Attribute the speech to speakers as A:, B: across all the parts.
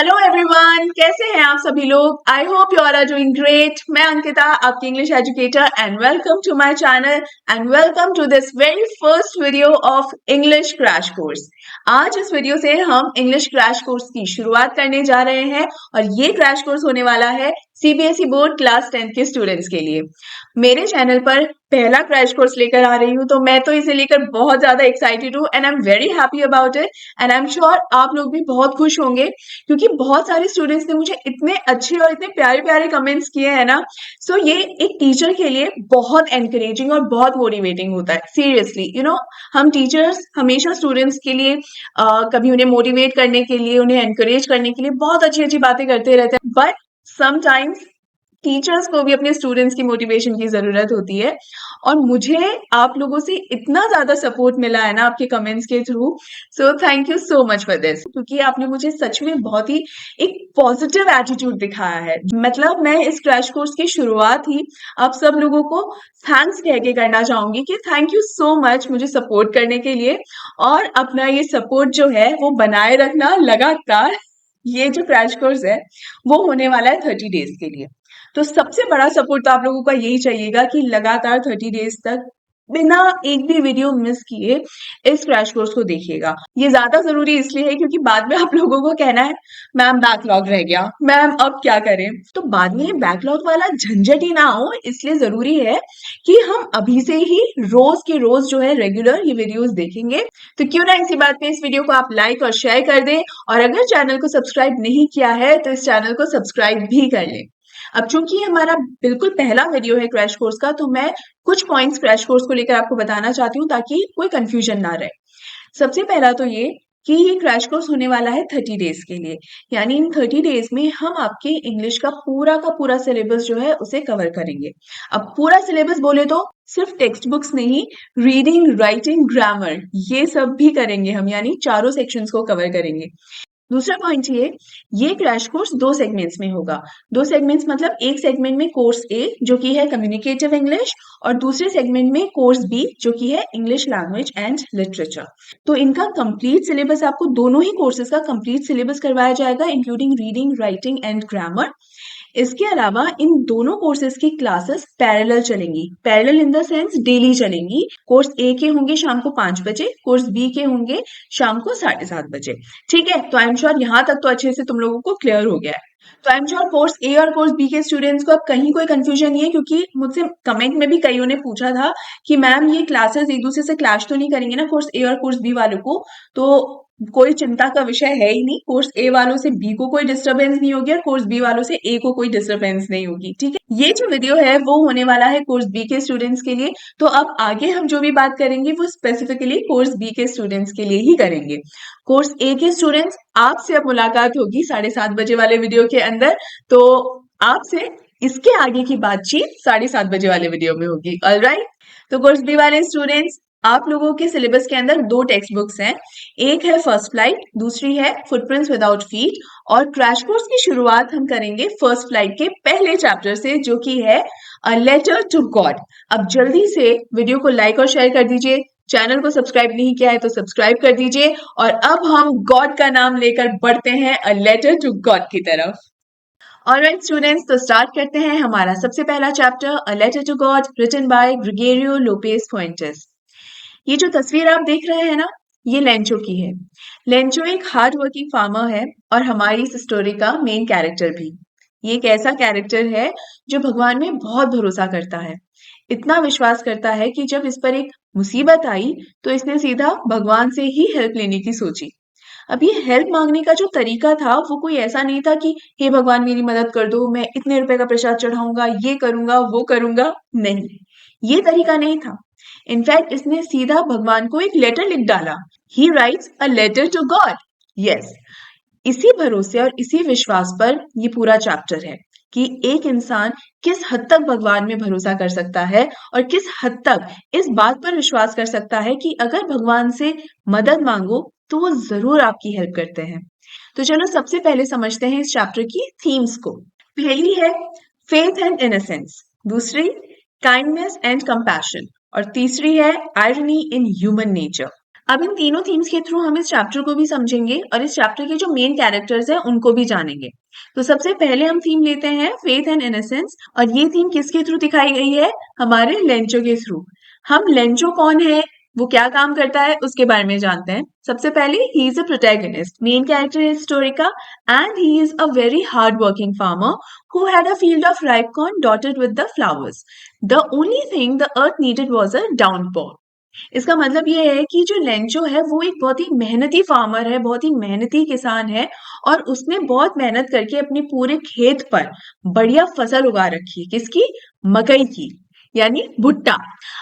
A: Hello everyone, कैसे हैं आप सभी लोग। I hope you are doing great. मैं अंकिता, आपकी English educator, and welcome to my channel and welcome to this very first video of English crash course. आज इस वीडियो से हम इंग्लिश क्रैश कोर्स की शुरुआत करने जा रहे हैं और ये क्रैश कोर्स होने वाला है सीबीएसई बोर्ड क्लास 10 के स्टूडेंट्स के लिए। मेरे चैनल पर पहला क्रैश कोर्स लेकर आ रही हूँ, तो मैं तो इसे लेकर बहुत ज्यादा एक्साइटेड हूँ and I am very happy about it. And I am sure आप लोग भी बहुत खुश होंगे क्योंकि बहुत सारे स्टूडेंट्स ने मुझे इतने अच्छे और इतने प्यारे प्यारे कमेंट्स किए हैं ना। सो ये एक टीचर के लिए बहुत एनकरेजिंग और बहुत मोटिवेटिंग होता है। सीरियसली हम टीचर्स हमेशा स्टूडेंट्स के लिए कभी उन्हें मोटिवेट करने के लिए, उन्हें एनकरेज करने के लिए बहुत अच्छी अच्छी बातें करते रहते हैं, बट समटाइम्स टीचर्स को भी अपने स्टूडेंट्स की मोटिवेशन की जरूरत होती है। और मुझे आप लोगों से इतना ज्यादा सपोर्ट मिला है ना आपके कमेंट्स के through. So thank you so much for this, क्योंकि आपने मुझे सच में बहुत ही एक पॉजिटिव एटीट्यूड दिखाया है। मतलब मैं इस क्रैश कोर्स की शुरुआत ही आप सब लोगों को थैंक्स कह के करना चाहूंगी कि थैंक यू सो मच मुझे सपोर्ट करने के लिए। और अपना ये सपोर्ट जो है वो बनाए रखना लगातार। ये जो क्रैश कोर्स है वो होने वाला है 30 डेज के लिए। तो सबसे बड़ा सपोर्ट तो आप लोगों का यही चाहिएगा कि लगातार 30 डेज तक बिना एक भी वीडियो मिस किए इस क्रैश कोर्स को देखिएगा। ये ज्यादा जरूरी इसलिए है क्योंकि बाद में आप लोगों को कहना है मैम बैकलॉग रह गया, मैम अब क्या करें। तो बाद में बैकलॉग वाला झंझट ही ना हो, इसलिए जरूरी है कि हम अभी से ही रोज के रोज जो है रेगुलर ये वीडियोस देखेंगे। तो क्यों ना इसी बात पे इस वीडियो को आप लाइक और शेयर कर दें, और अगर चैनल को सब्सक्राइब नहीं किया है तो इस चैनल को सब्सक्राइब भी कर लें। अब चूंकि ये हमारा बिल्कुल पहला वीडियो है क्रैश कोर्स का, तो मैं कुछ पॉइंट्स क्रैश कोर्स को लेकर आपको बताना चाहती हूँ ताकि कोई कंफ्यूजन ना रहे। सबसे पहला तो ये कि ये क्रैश कोर्स होने वाला है 30 डेज के लिए, यानी इन 30 डेज में हम आपके इंग्लिश का पूरा सिलेबस जो है उसे कवर करेंगे। अब पूरा सिलेबस बोले तो सिर्फ टेक्स्ट बुक्स नहीं, रीडिंग, राइटिंग, ग्रामर, ये सब भी करेंगे हम, यानी चारों सेक्शंस को कवर करेंगे। दूसरा पॉइंट ये क्रैश कोर्स 2 सेगमेंट्स में होगा। 2 सेगमेंट्स मतलब एक सेगमेंट में कोर्स ए जो कि है कम्युनिकेटिव इंग्लिश, और दूसरे सेगमेंट में कोर्स बी जो कि है इंग्लिश लैंग्वेज एंड लिटरेचर। तो इनका कंप्लीट सिलेबस, आपको दोनों ही कोर्सेज का कंप्लीट सिलेबस करवाया जाएगा, including reading, writing and grammar. इसके अलावा इन दोनों कोर्सेज की क्लासेस पैरेलल चलेंगी। Parallel in the sense daily चलेंगी। कोर्स ए के होंगे शाम को 5 बजे, कोर्स बी के होंगे शाम को 7:30 बजे। ठीक है, तो आई एम श्योर यहाँ तक तो अच्छे से तुम लोगों को क्लियर हो गया है। तो आई एम श्योर कोर्स ए और कोर्स बी के स्टूडेंट्स को अब कहीं कोई कंफ्यूजन नहीं है, क्योंकि मुझसे कमेंट में भी कईयों ने पूछा था कि मैम ये क्लासेस एक दूसरे से क्लैश तो नहीं करेंगे ना कोर्स ए और कोर्स बी वालों को। तो कोई चिंता का विषय है ही नहीं। कोर्स ए वालों से बी को कोई डिस्टरबेंस नहीं होगी और कोर्स बी वालों से ए को कोई डिस्टरबेंस नहीं होगी। ठीक है, ये जो वीडियो है वो होने वाला है कोर्स बी के स्टूडेंट्स के लिए। तो अब आगे हम जो भी बात करेंगे वो स्पेसिफिकली कोर्स बी के स्टूडेंट्स के लिए ही करेंगे। कोर्स ए के स्टूडेंट्स, आपसे अब मुलाकात होगी 7:30 बजे वाले वीडियो के अंदर। तो आपसे इसके आगे की बातचीत 7:30 बजे वाले वीडियो में होगी। ऑलराइट, तो कोर्स बी वाले स्टूडेंट्स, आप लोगों के सिलेबस के अंदर 2 टेक्स्ट बुक्स हैं। एक है फर्स्ट फ्लाइट, दूसरी है फुटप्रिंट्स विदाउट फीट। और क्रैश कोर्स की शुरुआत हम करेंगे फर्स्ट फ्लाइट के पहले चैप्टर से, जो कि है अ लेटर टू गॉड। अब जल्दी से वीडियो को लाइक और शेयर कर दीजिए, चैनल को सब्सक्राइब नहीं किया है तो सब्सक्राइब कर दीजिए। और अब हम गॉड का नाम लेकर बढ़ते हैं अ लेटर टू गॉड की तरफ। ऑलराइट स्टूडेंट्स, तो स्टार्ट करते हैं हमारा सबसे पहला chapter, a letter to God, written by Gregorio Lopez Fuentes. ये जो तस्वीर आप देख रहे हैं ना, ये लेंचो की है। लेंचो एक हार्ड वर्किंग फार्मर है और हमारी इस स्टोरी का मेन कैरेक्टर भी। ये एक ऐसा कैरेक्टर है जो भगवान में बहुत भरोसा करता है। इतना विश्वास करता है कि जब इस पर एक मुसीबत आई तो इसने सीधा भगवान से ही हेल्प लेने की सोची। अब ये हेल्प मांगने का जो तरीका था वो कोई ऐसा नहीं था कि हे भगवान मेरी मदद कर दो, मैं इतने रुपए का प्रसाद चढ़ाऊंगा, ये करूंगा वो करूंगा। नहीं, ये तरीका नहीं था। इनफैक्ट इसने सीधा भगवान को एक लेटर लिख डाला। He writes a letter to God. Yes, इसी भरोसे और इसी विश्वास पर ये पूरा चैप्टर है कि एक इंसान किस हद तक भगवान में भरोसा कर सकता है और किस हद तक इस बात पर विश्वास कर सकता है कि अगर भगवान से मदद मांगो तो वो जरूर आपकी हेल्प करते हैं। तो चलो सबसे पहले समझते हैं इस चैप्टर की थीम्स को। पहली है फेथ एंड इनोसेंस, दूसरी काइंडनेस एंड कंपैशन, और तीसरी है आयरनी इन ह्यूमन नेचर। अब इन तीनों थीम्स के थ्रू हम इस चैप्टर को भी समझेंगे और इस चैप्टर के जो मेन कैरेक्टर्स हैं उनको भी जानेंगे। तो सबसे पहले हम थीम लेते हैं फेथ एंड इनोसेंस, और ये थीम किसके थ्रू दिखाई गई है? हमारे लेंचो के थ्रू। हम लेंचो कौन है, वो क्या काम करता है, उसके बारे में जानते हैं। सबसे पहले he is a protagonist, main character है स्टोरी का, and he is a very hard working farmer who had a field of ripe corn dotted with the flowers. The only thing the earth needed was a downpour. इसका मतलब ये है कि जो Lencho है वो एक बहुत ही मेहनती फार्मर है, बहुत ही मेहनती किसान है, और उसने बहुत मेहनत करके अपने पूरे खेत पर बढ़िया फसल उगा रखी है। किसकी? मकई की, यानी भुट्टा।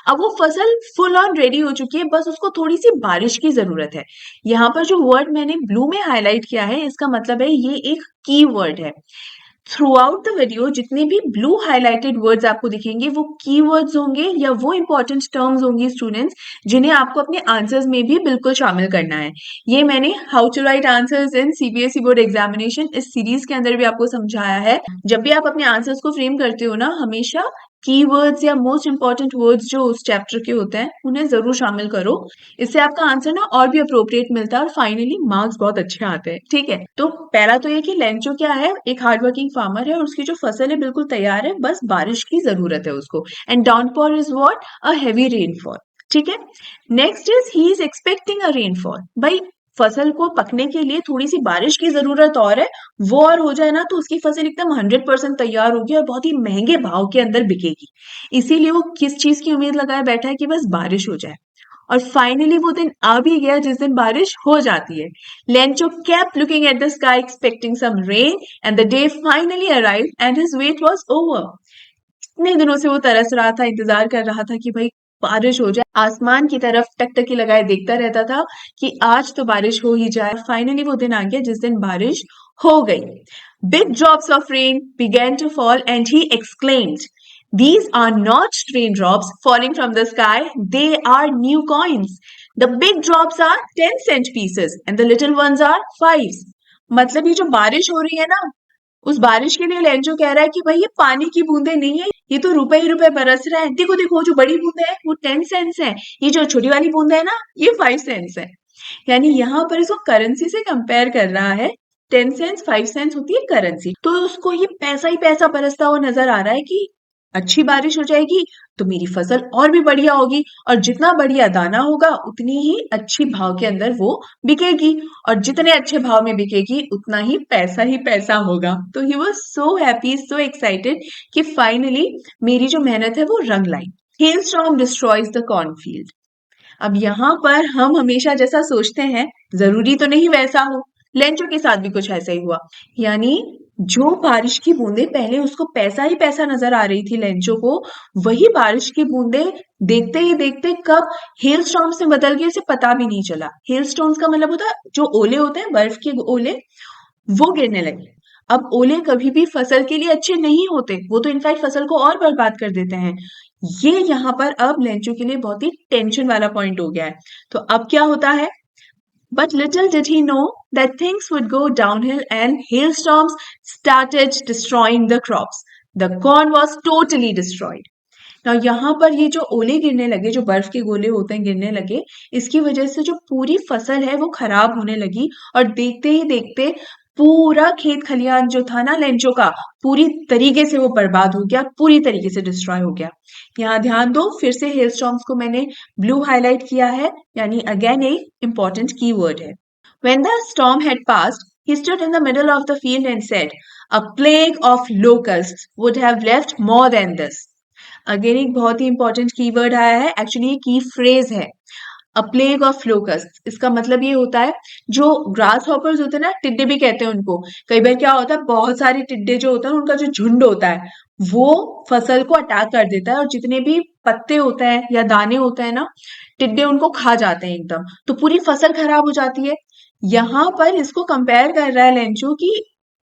A: अब वो फसल फुल ऑन रेडी हो चुकी है, बस उसको थोड़ी सी बारिश की जरूरत है। यहाँ पर जो वर्ड मैंने ब्लू में हाईलाइट किया है, इसका मतलब है ये एक की वर्ड है। थ्रू आउट द वीडियो जितने भी ब्लू हाइलाइटेड वर्ड्स आपको दिखेंगे वो कीवर्ड्स होंगे या वो इंपॉर्टेंट टर्म्स होंगी स्टूडेंट्स, जिन्हें आपको अपने आंसर्स में भी बिल्कुल शामिल करना है। ये मैंने how to write answers in CBSE board examination इस सीरीज के अंदर भी आपको समझाया है। जब भी आप अपने आंसर्स को फ्रेम करते हो ना, हमेशा कीवर्ड्स या मोस्ट इंपॉर्टेंट वर्ड्स जो उस चैप्टर के होते हैं उन्हें जरूर शामिल करो। इससे आपका आंसर ना और भी अप्रोप्रिएट मिलता है और फाइनली मार्क्स बहुत अच्छे आते हैं। ठीक है, तो पहला तो ये कि लेंचो क्या है, एक हार्ड वर्किंग फार्मर है और उसकी जो फसल है बिल्कुल तैयार है, बस बारिश की जरूरत है उसको। And downpour is what? A heavy rainfall. ठीक है, next is he is expecting a rainfall. भाई फसल को पकने के लिए थोड़ी सी बारिश की जरूरत और है, वो और हो जाए ना तो उसकी फसल एकदम 100% तैयार होगी और बहुत ही महंगे भाव के अंदर बिकेगी। इसीलिए वो किस चीज की उम्मीद लगाए बैठा है कि बस बारिश हो जाए। और फाइनली वो दिन आ भी गया जिस दिन बारिश हो जाती है। Lencho kept looking at the sky expecting some rain and the day finally arrived and his wait was over. इतने दिनों से वो तरस रहा था, इंतजार कर रहा था कि भाई बारिश हो जाए, आसमान की तरफ टकटकी लगाए देखता रहता था कि आज तो बारिश हो ही जाए। फाइनली वो दिन आ गया जिस दिन बारिश हो गई। Big drops of rain began to fall and he exclaimed, "These are not raindrops falling from the sky, they are new coins. The big drops are 10-cent pieces and the little ones are 5s." मतलब ये जो बारिश हो रही है ना, उस बारिश के लिए लेंचो कह रहा है कि भाई ये पानी की बूंदे नहीं है, ये तो रुपए ही रुपए बरस रहा है। देखो देखो, जो बड़ी बूंदे है वो 10 सेंट्स है, ये जो छोटी वाली बूंद है ना ये 5 सेंट्स है। यानी यहाँ पर इसको करेंसी से कंपेयर कर रहा है। 10 सेंट्स 5 सेंट्स होती है करेंसी, तो उसको ये पैसा ही पैसा बरसता हुआ नजर आ रहा है कि अच्छी बारिश हो जाएगी तो मेरी फसल और भी बढ़िया होगी, और जितना बढ़िया दाना होगा उतनी ही अच्छी भाव के अंदर वो बिकेगी, और जितने अच्छे भाव में बिकेगी उतना ही पैसा होगा। तो he was so happy, so excited कि फाइनली मेरी जो मेहनत है वो रंग लाई। Hail storm destroys the cornfield. अब यहाँ पर हम हमेशा जैसा सोचते हैं जरूरी तो नहीं वैसा हो, लेंचो के साथ भी कुछ ऐसा ही हुआ। यानी जो बारिश की बूंदे पहले उसको पैसा ही पैसा नजर आ रही थी लेंचो को, वही बारिश की बूंदे देखते ही देखते कब हेल स्टॉर्म्स में बदल गई उसे पता भी नहीं चला। हेल स्टॉर्म्स का मतलब होता है जो ओले होते हैं, बर्फ के ओले, वो गिरने लगे। अब ओले कभी भी फसल के लिए अच्छे नहीं होते, वो तो इनफैक्ट फसल को और बर्बाद कर देते हैं। ये यहाँ पर अब लेंचो के लिए बहुत ही टेंशन वाला पॉइंट हो गया है। तो अब क्या होता है? But little did he know that things would go downhill and hailstorms started destroying the crops. The corn was totally destroyed. Now यहाँ पर ये जो ओले गिरने लगे, जो बर्फ के गोले होते हैं गिरने लगे, इसकी वजह से जो पूरी फसल है वो खराब होने लगी, और देखते ही देखते पूरा खेत खलियान जो था ना लेंचो का, पूरी तरीके से वो बर्बाद हो गया, पूरी तरीके से डिस्ट्रॉय हो गया। यहाँ ध्यान दो, फिर से हेलस्टॉर्म्स को मैंने ब्लू हाईलाइट किया है, यानी अगेन एक इंपॉर्टेंट कीवर्ड है। When the storm had passed, he stood in the middle of the field and said, "A plague of locusts would have left more than this." Again एक बहुत ही important keyword आया है, actually ये की phrase है। अ plague of locust, इसका मतलब ये होता है जो ग्रास हॉपर्स होते हैं ना, टिड्डे भी कहते हैं उनको। कई बार क्या होता है, बहुत सारे टिड्डे जो होता है उनका जो झुंड होता है वो फसल को अटैक कर देता है, और जितने भी पत्ते होते हैं या दाने होते हैं ना, टिड्डे उनको खा जाते हैं एकदम, तो पूरी फसल खराब हो जाती है। यहाँ पर इसको कंपेयर कर रहा है लेंचो कि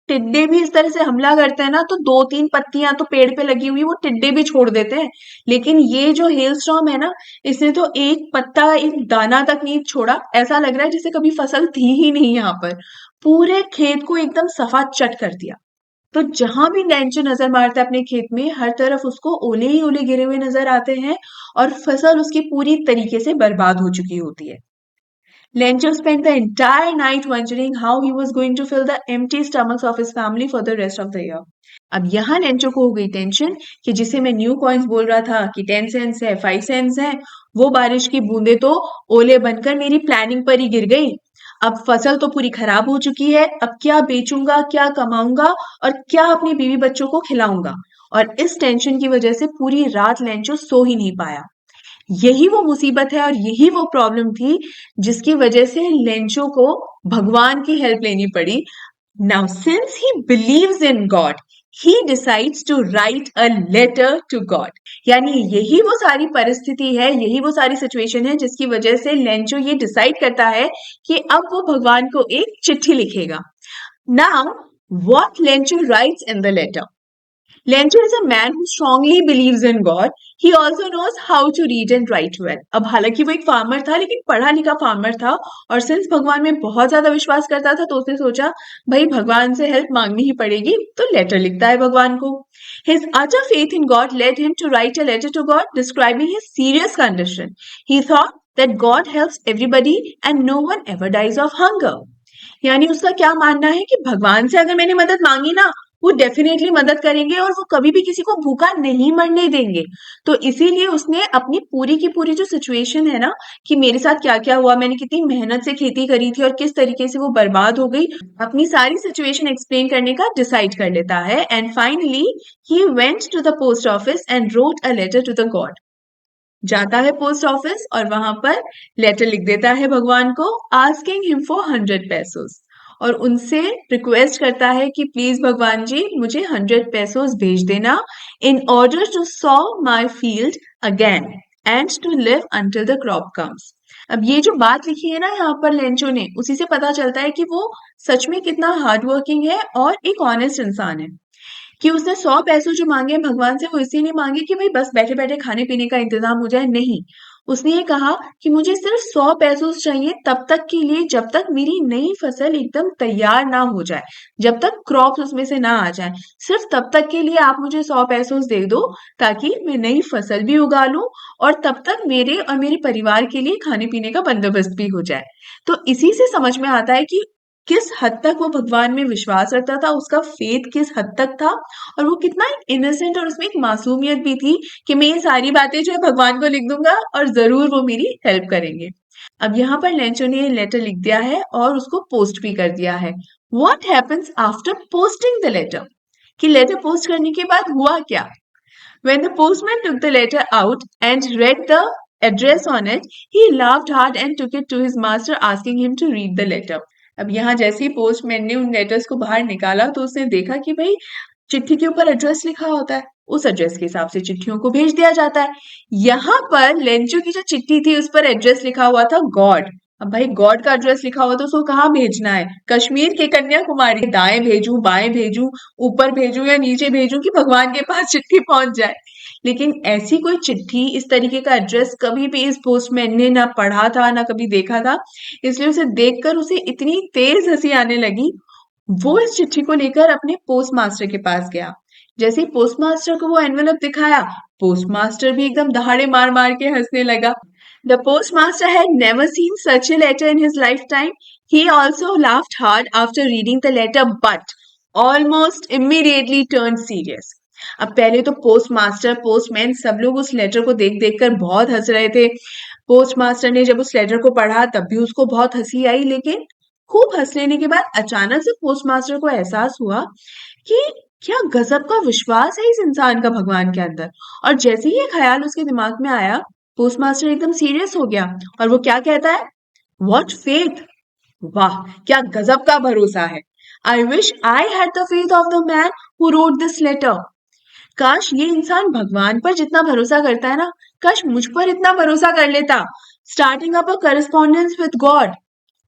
A: टिड्डे भी इस तरह से हमला करते हैं ना, तो 2-3 पत्तियां तो पेड़ पे लगी हुई वो टिड्डे भी छोड़ देते हैं, लेकिन ये जो हेलस्टॉर्म है ना, इसने तो एक पत्ता एक दाना तक नहीं छोड़ा। ऐसा लग रहा है जैसे कभी फसल थी ही नहीं यहाँ पर, पूरे खेत को एकदम सफा चट कर दिया। तो जहां भी लेंचो नजर मारता है अपने खेत में, हर तरफ उसको ओले ही ओले गिरे हुए नजर आते हैं और फसल उसकी पूरी तरीके से बर्बाद हो चुकी होती है। Lencho spent the entire night wondering how he was going to fill the empty stomachs of his family for the rest of the year. अब यहाँ लेंचो को हो गई टेंशन कि जिसे मैं न्यू कॉइन्स बोल रहा था कि 10 सेंट्स है 5 सेंट्स है, वो बारिश की बूंदे तो ओले बनकर मेरी प्लानिंग पर ही गिर गई। अब फसल तो पूरी खराब हो चुकी है, अब क्या बेचूंगा, क्या कमाऊंगा और क्या अपनी बीवी बच्चों को खिलाऊंगा। और इस टेंशन की वजह से पूरी रात लेंचो सो ही नहीं पाया। यही वो मुसीबत है और यही वो प्रॉब्लम थी जिसकी वजह से लेंचो को भगवान की हेल्प लेनी पड़ी। Now since he believes in God, he decides to write a letter to God। यानी यही वो सारी परिस्थिति है, यही वो सारी सिचुएशन है जिसकी वजह से लेंचो ये डिसाइड करता है कि अब वो भगवान को एक चिट्ठी लिखेगा। Now, what Lencho writes in the letter? Lencho is a man who strongly believes in God. He also knows how to read and write well। अब हालांकि वो एक फार्मर था, लेकिन पढ़ा लिखा फार्मर था, और सिंस भगवान में बहुत ज्यादा विश्वास करता था तो उसने सोचा भाई भगवान से हेल्प मांगनी ही पड़ेगी, तो लेटर लिखता है भगवान को। His utter faith in God led him to write a letter to God describing his serious condition। He thought that God helps everybody and no one ever dies of hunger। यानी उसका क्या मानना है कि भगवान से अगर मैंने मदद मांगी ना, वो डेफिनेटली मदद करेंगे और वो कभी भी किसी को भूखा नहीं मरने देंगे। तो इसीलिए उसने अपनी पूरी की पूरी जो सिचुएशन है ना, कि मेरे साथ क्या क्या हुआ, मैंने कितनी मेहनत से खेती करी थी और किस तरीके से वो बर्बाद हो गई, अपनी सारी सिचुएशन एक्सप्लेन करने का डिसाइड कर लेता है। And finally he went to the post office and wrote a letter to the God. जाता है पोस्ट ऑफिस और वहां पर लेटर लिख देता है भगवान को, आस्किंग हिम फॉर 100 पैसोस, और उनसे रिक्वेस्ट करता है कि प्लीज भगवान जी मुझे 100 पैसोस भेज देना, in order to sow my field again and to live until the crop comes. अब ये जो बात लिखी है ना यहाँ पर लेंचो ने, उसी से पता चलता है कि वो सच में कितना हार्ड वर्किंग है और एक ऑनेस्ट इंसान है। कि उसने 100 पैसों जो मांगे भगवान से, वो इसलिए नहीं मांगे कि भाई बस बैठे बैठे खाने पीने का इंतजाम हो जाए, नहीं। उसने ये कहा कि मुझे सिर्फ 100 पैसों चाहिए तब तक के लिए जब तक मेरी नई फसल एकदम तैयार ना हो जाए, जब तक क्रॉप्स उसमें से ना आ जाए, सिर्फ तब तक के लिए आप मुझे 100 पैसों दे दो ताकि मैं नई फसल भी उगा लूं और तब तक मेरे और मेरे परिवार के लिए खाने पीने का बंदोबस्त भी हो जाए। तो इसी से समझ में आता है कि किस हद तक वो भगवान में विश्वास रखता था, उसका फेथ किस हद तक था, और वो कितना इनोसेंट और उसमें एक मासूमियत भी थी कि मैं ये सारी बातें जो है भगवान को लिख दूंगा और जरूर वो मेरी हेल्प करेंगे। अब यहाँ पर लेंचो ने लेटर लिख दिया है और उसको पोस्ट भी कर दिया है। What happens after posting the letter, कि लेटर पोस्ट करने के बाद हुआ क्या। When the postman took the letter out and read the address on it, he laughed hard and took it to his master, asking him to read the letter। अब यहाँ जैसे ही postman ने उन लेटर्स को बाहर निकाला तो उसने देखा कि भाई चिट्ठी के ऊपर एड्रेस लिखा होता है, उस एड्रेस के हिसाब से चिट्ठियों को भेज दिया जाता है। यहाँ पर लेंचो की जो चिट्ठी थी उस पर एड्रेस लिखा हुआ था गॉड। अब भाई गॉड का एड्रेस लिखा हुआ तो उसको कहाँ भेजना है, कश्मीर के कन्याकुमारी, दाएं भेजूं बाएं भेजूं ऊपर भेजूं या नीचे भेजूं कि भगवान के पास चिट्ठी पहुंच जाए। लेकिन ऐसी कोई चिट्ठी, इस तरीके का एड्रेस कभी भी इस पोस्टमैन ने ना पढ़ा था ना कभी देखा था, इसलिए उसे देखकर उसे इतनी तेज हंसी आने लगी। वो इस चिट्ठी को लेकर अपने पोस्ट मास्टर के पास गया। जैसे ही पोस्ट मास्टर को वो एनवेलप दिखाया, पोस्ट मास्टर भी एकदम दहाड़े मार मार के हंसने लगा। The postmaster had never seen such a letter in his lifetime। He also laughed hard after reading the letter, but almost immediately turned serious। अब पहले तो पोस्ट मास्टर पोस्टमैन सब लोग उस लेटर को देख देख कर बहुत हंस रहे थे। पोस्ट मास्टर ने जब उस लेटर को पढ़ा तब भी उसको बहुत हंसी आई, लेकिन खूब हंस लेने के बाद अचानक से पोस्ट मास्टर को एहसास हुआ कि क्या गजब का विश्वास है इस इंसान का भगवान के अंदर। और जैसे ही ये ख्याल उसके दिमाग में आया, पोस्ट मास्टर एकदम सीरियस हो गया और वो क्या कहता है, व्हाट फेथ, वाह क्या गजब का भरोसा है। I wish I had the faith of the man who wrote this letter. काश ये इंसान भगवान पर जितना भरोसा करता है ना, काश मुझ पर इतना भरोसा कर लेता, starting up a correspondence with God,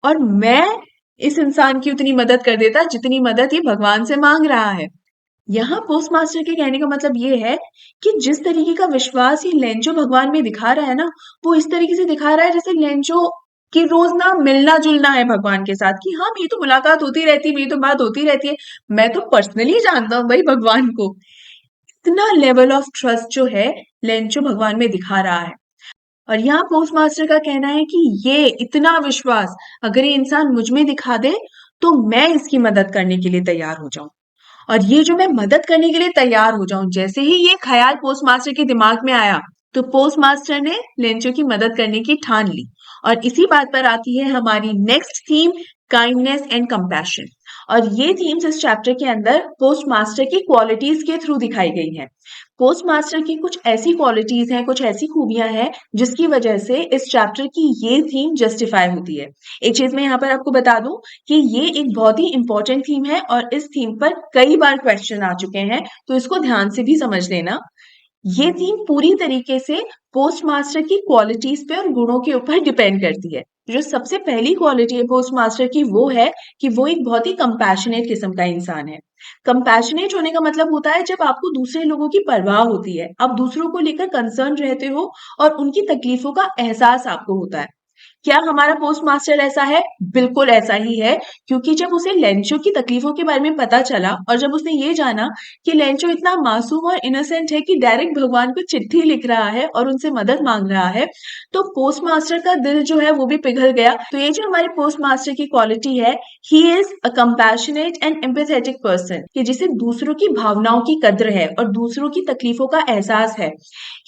A: और मैं इस इंसान की उतनी मदद कर देता जितनी मदद ये भगवान से मांग रहा है। यहाँ पोस्ट मास्टर के कहने का मतलब ये है कि जिस तरीके का विश्वास ये लेंचो भगवान में दिखा रहा है ना, वो इस तरीके से दिखा रहा है जैसे लेंचो कि रोज ना मिलना जुलना है भगवान के साथ, कि हाँ मेरी तो मुलाकात होती रहती है, मेरी तो बात होती रहती है, मैं तो पर्सनली जानता हूँ भाई भगवान को। इतना लेवल ऑफ ट्रस्ट जो है लेंचो भगवान में दिखा रहा है। और यहाँ पोस्ट मास्टर का कहना है कि ये इतना विश्वास अगर ये इंसान मुझ में दिखा दे तो मैं इसकी मदद करने के लिए तैयार हो जाऊं। और ये जो मैं मदद करने के लिए तैयार हो जाऊं, जैसे ही ये ख्याल पोस्ट मास्टर के दिमाग में आया तो पोस्ट मास्टर ने लेंचो की मदद करने की ठान ली। और इसी बात पर आती है हमारी next theme, kindness and compassion. और ये थीम्स इस चैप्टर के अंदर पोस्ट मास्टर की क्वालिटीज के थ्रू दिखाई गई हैं। पोस्ट मास्टर की कुछ ऐसी क्वालिटीज हैं, कुछ ऐसी खूबियां हैं जिसकी वजह से इस चैप्टर की ये थीम जस्टिफाई होती है। एक चीज मैं यहाँ पर आपको बता दूं कि ये एक बहुत ही इंपॉर्टेंट थीम है और इस थीम पर कई बार क्वेश्चन आ चुके हैं, तो इसको ध्यान से भी समझ लेना। ये थीम पूरी तरीके से पोस्ट मास्टर की क्वालिटीज पे और गुणों के ऊपर डिपेंड करती है। जो सबसे पहली क्वालिटी है पोस्ट मास्टर की वो है कि वो एक बहुत ही कंपैशनेट किस्म का इंसान है। कंपैशनेट होने का मतलब होता है जब आपको दूसरे लोगों की परवाह होती है, आप दूसरों को लेकर कंसर्न रहते हो और उनकी तकलीफों का एहसास आपको होता है। क्या हमारा पोस्ट मास्टर ऐसा है? बिल्कुल ऐसा ही है, क्योंकि जब उसे लेंचो की तकलीफों के बारे में पता चला और जब उसने ये जाना कि लेंचो इतना मासूम और इनोसेंट है कि डायरेक्ट भगवान को चिट्ठी लिख रहा है और उनसे मदद मांग रहा है, तो पोस्ट मास्टर का दिल जो है वो भी पिघल गया। तो ये जो हमारे पोस्ट मास्टर की क्वालिटी है, he is a compassionate and empathetic person, कि जिसे दूसरों की भावनाओं की कद्र है और दूसरों की तकलीफों का एहसास है।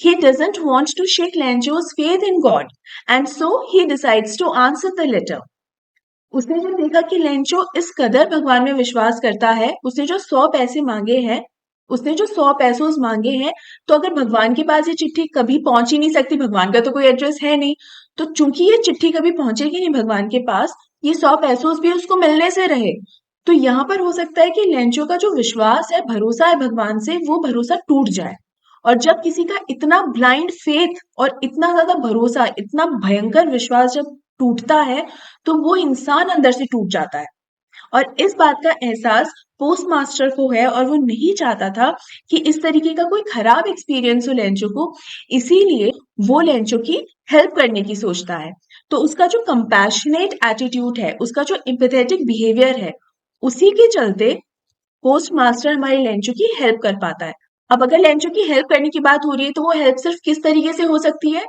A: He doesn't want to shake Lanjo's faith in God, and so he decides to answer the letter. उसने जब देखा कि लेंचो इस कदर भगवान में विश्वास करता है, उसने जो 100 पैसे मांगे हैं, उसने जो 100 पैसों मांगे हैं, तो अगर भगवान के पास ये चिट्ठी कभी पहुंच ही नहीं सकती, भगवान का तो कोई एड्रेस है नहीं, तो चूंकि ये चिट्ठी कभी पहुंचेगी नहीं भगवान के पास, ये 100 पैसों भी उसको मिलने से रहे। तो यहाँ पर हो सकता है कि लेंचो का जो विश्वास है, भरोसा है भगवान से, वो भरोसा टूट जाए। और जब किसी का इतना ब्लाइंड फेथ और इतना ज्यादा भरोसा, इतना भयंकर विश्वास जब टूटता है, तो वो इंसान अंदर से टूट जाता है। और इस बात का एहसास पोस्ट मास्टर को है और वो नहीं चाहता था कि इस तरीके का कोई खराब एक्सपीरियंस हो लेंचो को, इसीलिए वो लेंचो की हेल्प करने की सोचता है। तो उसका जो कंपैशनेट एटीट्यूड है, उसका जो एम्पैथेटिक बिहेवियर है, उसी के चलते पोस्ट मास्टर हमारे लेंचो की हेल्प कर पाता है। अब अगर लेंचो की हेल्प करने की बात हो रही है तो वो हेल्प सिर्फ किस तरीके से हो सकती है?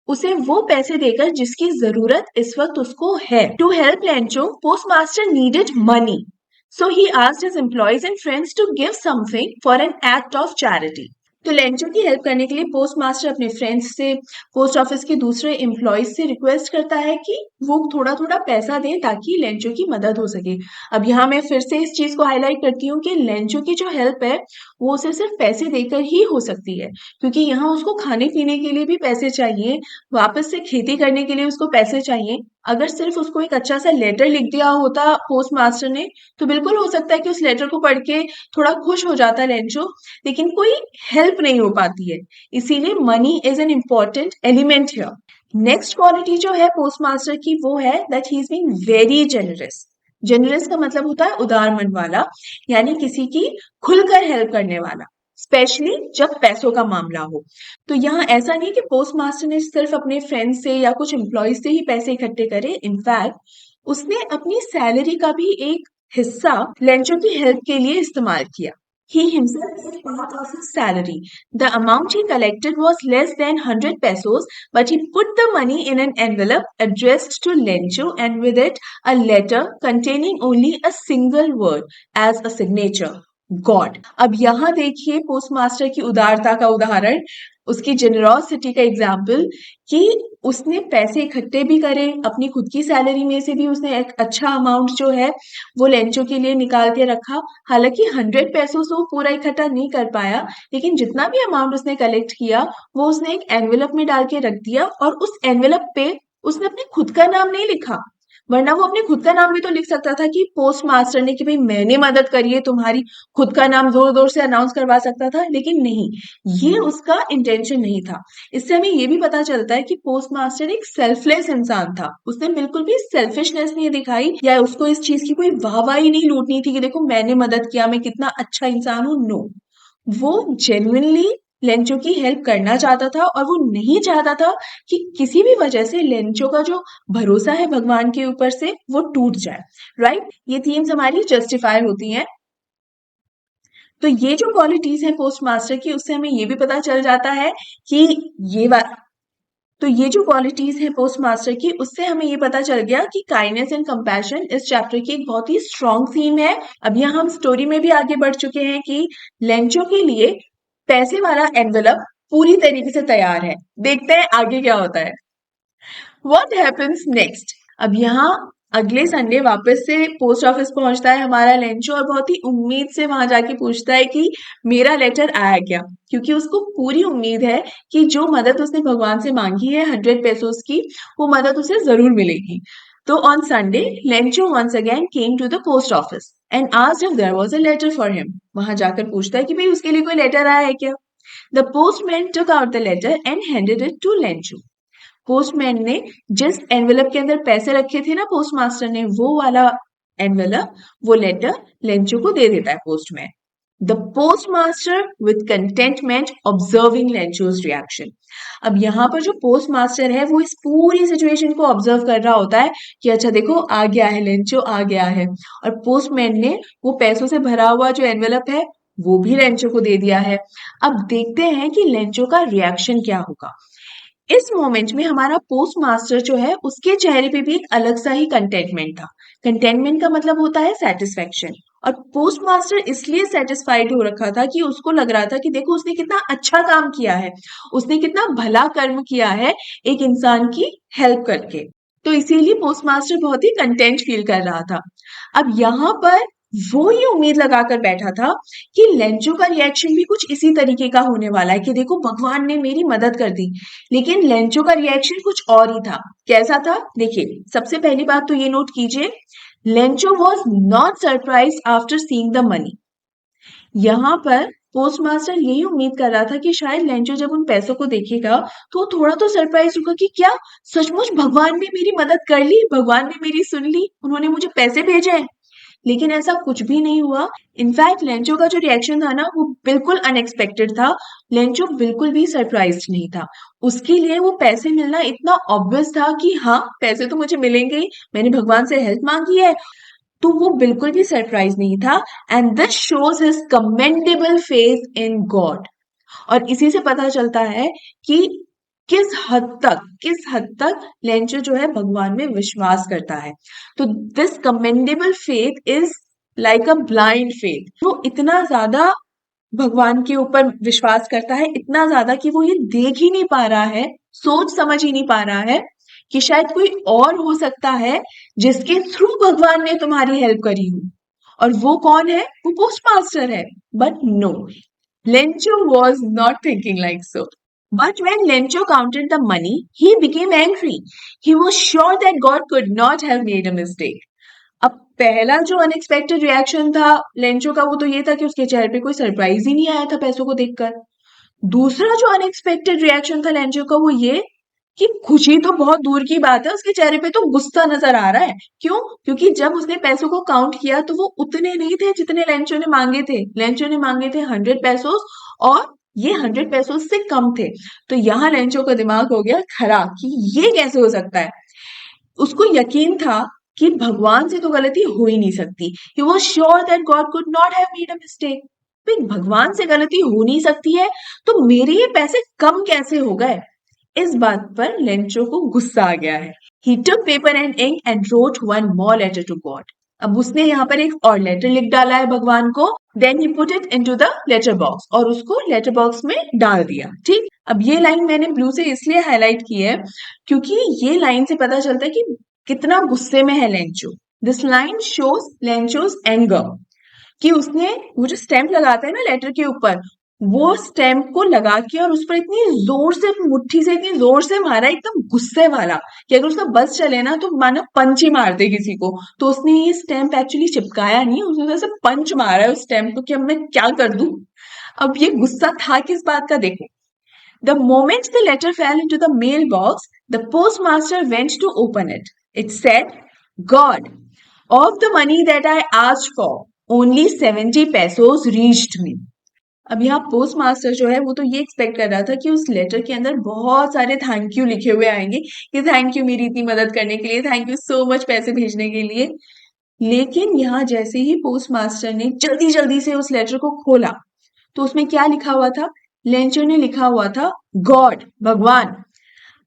A: उसे वो पैसे देकर जिसकी जरूरत इस वक्त उसको है। To help Lencho, post master needed money, so he asked his employees and friends to give something for an act of charity. तो लेंचो की हेल्प करने के लिए पोस्ट मास्टर अपने फ्रेंड्स से, पोस्ट ऑफिस के दूसरे एम्प्लॉयज से रिक्वेस्ट करता है कि वो थोड़ा थोड़ा पैसा दें ताकि लेंचो की मदद हो सके। अब यहाँ मैं फिर से इस चीज को हाईलाइट करती हूँ कि लेंचो की जो हेल्प है वो उसे सिर्फ पैसे देकर ही हो सकती है, क्योंकि यहाँ उसको खाने पीने के लिए भी पैसे चाहिए, वापस से खेती करने के लिए उसको पैसे चाहिए। अगर सिर्फ उसको एक अच्छा सा लेटर लिख दिया होता पोस्ट मास्टर ने, तो बिल्कुल हो सकता है कि उस लेटर को पढ़ के थोड़ा खुश हो जाता लेंचो, लेकिन कोई हेल्प नहीं हो पाती है। इसीलिए money is an important element here. Next quality जो है पोस्ट मास्टर की वो है that he is being very generous. Generous का मतलब होता है उदार मन वाला, यानी किसी की खुलकर हेल्प करने वाला, स्पेशली जब पैसों का मामला हो। तो यहाँ ऐसा नहीं कि पोस्ट मास्टर ने सिर्फ अपने फ्रेंड से या कुछ एम्प्लॉयज से ही पैसे इकट्ठे करे, इनफैक्ट उसने अपनी सैलरी का भी एक हिस्सा लेंचो की हेल्प के लिए इस्तेमाल किया। He himself paid part of his salary. The amount he collected was less than 100 pesos, but he put the money in an envelope addressed to Lencho and with it a letter containing only a single word as a signature. God. अब यहाँ देखिए post master की उदारता का उदाहरण, उसकी generosity का example, कि उसने पैसे इकट्ठे भी करे, अपनी खुद की सैलरी में से भी उसने एक अच्छा अमाउंट जो है वो लेंचो के लिए निकाल के रखा। हालांकि 100 पैसों से वो पूरा इकट्ठा नहीं कर पाया, लेकिन जितना भी अमाउंट उसने कलेक्ट किया वो उसने एक एनवेलप में डाल के रख दिया, और उस एनवेलप पे उसने अपने खुद का नाम नहीं लिखा, वरना वो अपने खुद का नाम भी तो लिख सकता था कि पोस्ट मास्टर ने, कि भाई मैंने मदद करी है तुम्हारी, खुद का नाम जोर जोर से अनाउंस करवा सकता था, लेकिन नहीं, ये उसका इंटेंशन नहीं था। इससे हमें ये भी पता चलता है कि पोस्ट मास्टर एक सेल्फलेस इंसान था, उसने बिल्कुल भी सेल्फिशनेस नहीं दिखाई या उसको इस चीज की कोई वाहवाही नहीं लूटनी थी कि देखो मैंने मदद किया, मैं कितना अच्छा इंसान हूं। नो, वो जेन्युइनली लेंचो की हेल्प करना चाहता था और वो नहीं चाहता था कि किसी भी वजह से लेंचो का जो भरोसा है भगवान के ऊपर से वो टूट जाए। राइट, ये थीम्स हमारी जस्टिफाई होती हैं। तो ये जो क्वालिटीज हैं पोस्ट मास्टर की, उससे हमें ये भी पता चल जाता है कि ये तो ये जो क्वालिटीज है पोस्ट मास्टर की, उससे हमें ये पता चल गया कि काइंडनेस एंड कंपैशन इस चैप्टर की एक बहुत ही स्ट्रॉन्ग थीम है। अब यहाँ हम स्टोरी में भी आगे बढ़ चुके हैं कि लेंचो के लिए पैसे वाला एनवेलप पूरी तरीके से तैयार है। देखते हैं आगे क्या होता है। What happens next? अब यहाँ अगले संडे वापस से पोस्ट ऑफिस पहुंचता है हमारा लेंचो और बहुत ही उम्मीद से वहां जाके पूछता है कि मेरा लेटर आया क्या, क्योंकि उसको पूरी उम्मीद है कि जो मदद उसने भगवान से मांगी है 100 पेसोस की, वो मदद उसे जरूर मिलेगी। तो on Sunday Lencho once again came to the post office and asked if there was a letter for him. वहां जाकर पूछता है कि भाई उसके लिए कोई लेटर आया है क्या। The postman took out the letter and handed it to Lencho. Postman ने जिस एनवेलप के अंदर पैसे रखे थे ना पोस्ट मास्टर ने, वो वाला एनवेलप, वो लेटर लेंचो को दे देता है postman. The post master with contentment observing Lencho's reaction. अब यहाँ पर जो पोस्ट मास्टर है वो इस पूरी सिचुएशन को ऑब्जर्व कर रहा होता है कि अच्छा देखो आ गया है, लेंचो आ गया है, और पोस्टमैन ने वो पैसों से भरा हुआ जो एनवेलप है वो भी लेंचो को दे दिया है। अब देखते हैं कि लेंचो का रिएक्शन क्या होगा। इस मोमेंट में हमारा पोस्ट मास्टर जो है उसके चेहरे पे भी एक अलग सा ही कंटेंटमेंट था। कंटेंटमेंट का मतलब होता है सेटिस्फेक्शन, और पोस्ट मास्टर इसलिए सेटिस्फाइड हो रखा था कि उसको लग रहा था कि देखो उसने कितना अच्छा काम किया है, उसने कितना भला कर्म किया है एक इंसान की हेल्प करके। तो इसीलिए पोस्ट मास्टर बहुत ही कंटेंट फील कर रहा था। अब यहाँ पर वो ये उम्मीद लगाकर बैठा था कि लेंचो का रिएक्शन भी कुछ इसी तरीके का होने वाला है कि देखो भगवान ने मेरी मदद कर दी। लेकिन लेंचो का रिएक्शन कुछ और ही था। कैसा था देखिए, सबसे पहली बात तो ये नोट कीजिए, Lencho was not surprise after seeing the money. यहाँ पर पोस्टमास्टर यही उम्मीद कर रहा था कि शायद लेंचो जब उन पैसों को देखेगा तो वो थोड़ा तो सरप्राइज होगा कि क्या सचमुच भगवान ने मेरी मदद कर ली, भगवान ने मेरी सुन ली, उन्होंने मुझे पैसे भेजे हैं। लेकिन ऐसा कुछ भी नहीं हुआ। इनफैक्ट लेंचो का जो रिएक्शन था ना वो बिल्कुल अनएक्सपेक्टेड था। लेंचो बिल्कुल भी सरप्राइज्ड नहीं था। उसके लिए वो पैसे मिलना इतना ऑब्वियस था कि हाँ पैसे तो मुझे मिलेंगे ही, मैंने भगवान से हेल्प मांगी है। तो वो बिल्कुल भी सरप्राइज नहीं था। And this shows his commendable faith in God. और इसी से पता चलता है कि किस हद तक लेंचो जो है भगवान में विश्वास करता है। तो this commendable faith is like a blind faith. वो इतना ज्यादा भगवान के ऊपर विश्वास करता है, इतना ज्यादा कि वो ये देख ही नहीं पा रहा है, सोच समझ ही नहीं पा रहा है कि शायद कोई और हो सकता है जिसके थ्रू भगवान ने तुम्हारी हेल्प करी हो। और वो कौन है? वो पोस्ट मास्टर है। But no, Lencho was not thinking like so. But when Lencho counted the money, he became angry. He was sure that God could not have made a mistake. अब पहला जो अनएक्सपेक्टेड रिएक्शन था Lencho का वो तो ये था कि उसके चेहरे पे कोई सरप्राइज ही नहीं आया था पैसों को देखकर। दूसरा जो अनएक्सपेक्टेड रिएक्शन था लेंचो का वो ये कि खुशी तो बहुत दूर की बात है, उसके चेहरे पे तो गुस्सा नजर आ रहा है। क्यों? क्योंकि जब उसने पैसों को काउंट किया तो वो उतने नहीं थे जितने लेंचो ने मांगे थे। लेंचो ने मांगे थे 100 पेसोस और ये 100 पेसोस से कम थे। तो यहाँ लेंचो का दिमाग हो गया खराब कि ये कैसे हो सकता है। उसको यकीन था कि भगवान से तो गलती हो ही नहीं सकती। He was sure that God could not have made a mistake. भाई भगवान से गलती हो नहीं सकती है तो मेरे ये पैसे कम कैसे हो गए। इस बात पर लेंचो को गुस्सा आ गया है। He took paper and ink and wrote one more letter to God. अब उसने यहाँ पर एक और लेटर लिख डाला है भगवान को। Then he put it into the letter box और उसको लेटर बॉक्स में डाल दिया। ठीक, अब ये लाइन मैंने ब्लू से इसलिए हाईलाइट की है क्योंकि ये लाइन से पता चलता है कि कितना गुस्से में है Lencho. This line shows Lencho's anger कि उसने वो जो स्टैम्प लगाता है ना लेटर के ऊपर, वो स्टैम्प को लगा के और उस पर इतनी जोर से मुट्ठी से इतनी जोर से मारा एकदम गुस्से वाला कि अगर उसका बस चले ना तो मानो पंच ही मार दे किसी को। तो उसने ये स्टैम्प एक्चुअली चिपकाया नहीं, उसने ऐसे पंच मारा है उस स्टैम्प को कि अब मैं क्या कर दूं। अब ये गुस्सा था किस बात का देखो। The moment the letter fell into the mailbox, the postmaster went to open it. It said, God, of the money that I asked for, only 70 pesos reached me. अब यहाँ पोस्ट मास्टर जो है वो तो ये एक्सपेक्ट कर रहा था कि उस लेटर के अंदर बहुत सारे थैंक यू लिखे हुए आएंगे कि थैंक यू मेरी इतनी मदद करने के लिए, थैंक यू सो मच पैसे भेजने के लिए। लेकिन यहाँ जैसे ही पोस्ट मास्टर ने जल्दी जल्दी से उस लेटर को खोला तो उसमें क्या लिखा हुआ था? लेंचो ने लिखा हुआ था गॉड, भगवान।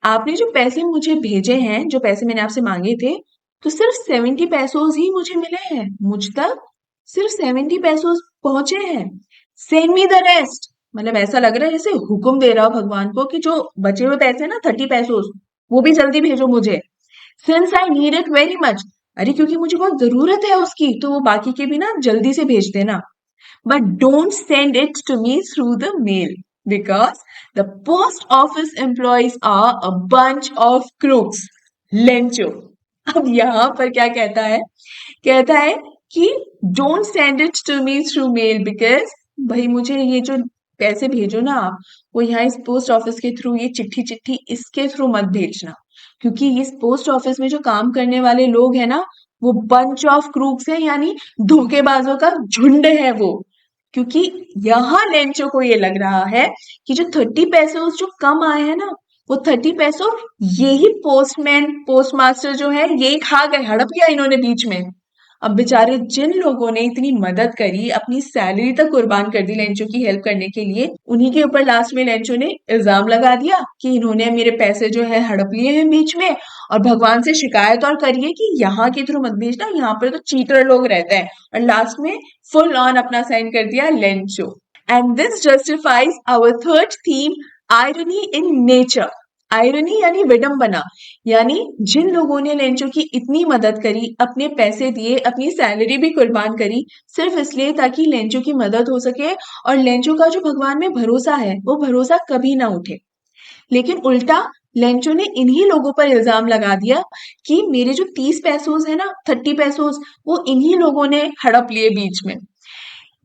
A: आपने जो पैसे मुझे भेजे हैं, जो पैसे मैंने आपसे मांगे थे, तो सिर्फ 70 पैसोज ही मुझे मिले हैं। मुझ तक सिर्फ 70 पैसोज पहुंचे हैं। Send me the rest. मतलब ऐसा लग रहा है जैसे हुक्म दे रहा हो भगवान को कि जो बचे हुए पैसे हैं ना 30 पैसोज, वो भी जल्दी भेजो मुझे। Since I need it very much. अरे क्योंकि मुझे बहुत जरूरत है उसकी, तो वो बाकी के भी ना जल्दी से भेज देना। But don't send it to me through the mail because the post office employees are a bunch of crooks. Lencho. अब यहाँ पर क्या कहता है? कहता है कि don't send it to me through mail because भाई मुझे ये जो पैसे भेजो ना आप, वो यहाँ इस पोस्ट ऑफिस के थ्रू, ये चिट्ठी चिट्ठी इसके थ्रू मत भेजना, क्योंकि इस पोस्ट ऑफिस में जो काम करने वाले लोग हैं ना, वो बंच ऑफ क्रूक्स है, यानी धोखेबाजों का झुंड है वो। क्योंकि यहाँ लेंचो को ये लग रहा है कि जो 30 पैसे जो कम आए हैं ना, वो 30 पैसों यही पोस्टमैन पोस्ट मास्टर जो है ये खा गए, हड़प लिया इन्होंने बीच में। अब बेचारे जिन लोगों ने इतनी मदद करी, अपनी सैलरी तक कुर्बान कर दी लेंचो की हेल्प करने के लिए, उन्हीं के ऊपर लास्ट में लेंचो ने इल्जाम लगा दिया कि इन्होंने मेरे पैसे जो है हड़प लिए हैं बीच में, और भगवान से शिकायत और करिए कि यहाँ के थ्रू मत भेजना, यहाँ पर तो चीटर लोग रहते हैं। और लास्ट में फुल ऑन अपना साइन कर दिया Lencho. And this justifies our third theme, irony in nature. Irony यानी विडंबना, यानी जिन लोगों ने लेंचो की इतनी मदद करी, अपने पैसे दिए, अपनी सैलरी भी कुर्बान करी, सिर्फ इसलिए ताकि लेंचो की मदद हो सके, और लेंचो का जो भगवान में भरोसा है वो भरोसा कभी ना उठे। लेकिन उल्टा लेंचो ने इन्हीं लोगों पर इल्जाम लगा दिया कि मेरे जो 30 पैसोज है ना, 30 पैसोज, वो इन्हीं लोगों ने हड़प लिए बीच में।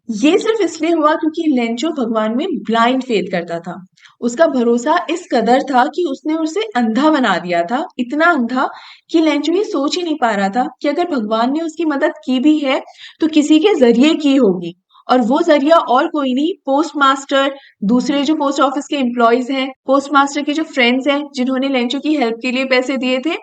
A: ये सिर्फ इसलिए हुआ क्योंकि लेंचो भगवान में ब्लाइंड फेथ करता था। उसका भरोसा इस कदर था कि उसने उसे अंधा बना दिया था, इतना अंधा कि लेंचो ये सोच ही नहीं पा रहा था कि अगर भगवान ने उसकी मदद की भी है तो किसी के जरिए की होगी, और वो जरिया और कोई नहीं, पोस्ट मास्टर, दूसरे जो पोस्ट ऑफिस के एम्प्लॉयज हैं, पोस्ट मास्टर के जो फ्रेंड्स हैं जिन्होंने लेंचो की हेल्प के लिए पैसे दिए थे,